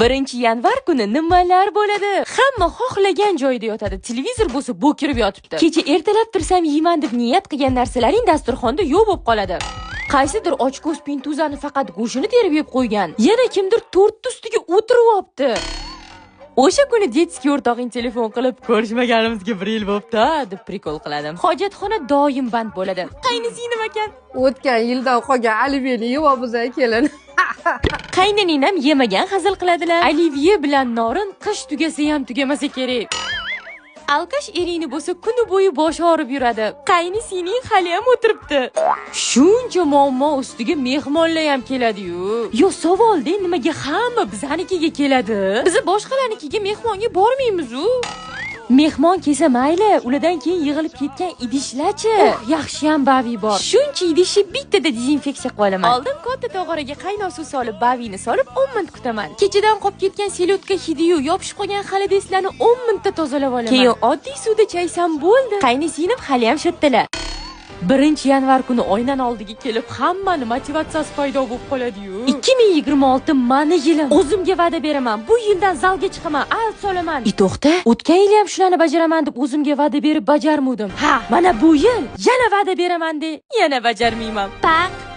1-yanvar kuni nimalar bo'ladi? Hamma xohlagan joyda yotadi. Televizor bo'lsa bo'kirib yotibdi. Kecha ertalab tursam yeyman deb niyat qilgan narsalaring dasturxonda yo'q bo'lib qoladi. Qaysidir ochko'z pintuzani faqat go'shini terib yeb qo'ygan. Yana kimdir tortni ustiga o'tirib olibdi. O'sha kuni detskiy o'rtog'ing telefon qilib, ko'rishmaganimizga 1 yil bo'libdi deb prikol qiladi. Hojatxona doim band bo'ladi. Qaynisinglim ekan. O'tgan yildan qolgan oliviyeni yeyapmiz kelin. Qaynaninam yemagan hazil qiladilar. Oliviya bilan norin qish tugasa ham tugamasa kerak. Alkash eringni bo'lsa kuni bo'yi boshi og'rib yuradi. Qaynisining hali ham o'tiribdi. Shuncha muammo ustiga mehmonlar ham keladi-yu. Yo savolda nimaga hamma bizanikiga keladi? Biz boshqalarnikiga mehmonga bormaymiz-u. Mehmon kelsa mayli, ulardan keyin yig'ilib ketgan idishlarchi. Yaxshi ham bavi bor. Shuncha idishni bittada dezinfeksiya qilib olaman. Oldin katta tog'oraga qaynoq suv solib, bavini solib 10 minut kutaman. Kechadan qolib ketgan selyotka hidi-yu, yopishib qolgan xalideslarni 10 minutda tozalab olaman. Keyin oddiy suvda chaysam bo'ldi. Qaynisinglim hali ham shattalar. 1-yanvar kuni oynan oldiga kelib, hammani motivatsiyasi paydo bo'lib qoladi-yu. 2026 mani yilim. O'zimga va'da beraman. Bu yildan zalga chiqaman, alt solaman. To'xta, o'tgan yil ham shularni bajaraman deb o'zimga va'da berib bajarmadim. Ha, mana bu yil yana va'da beraman deb yana bajarmayman. Pak.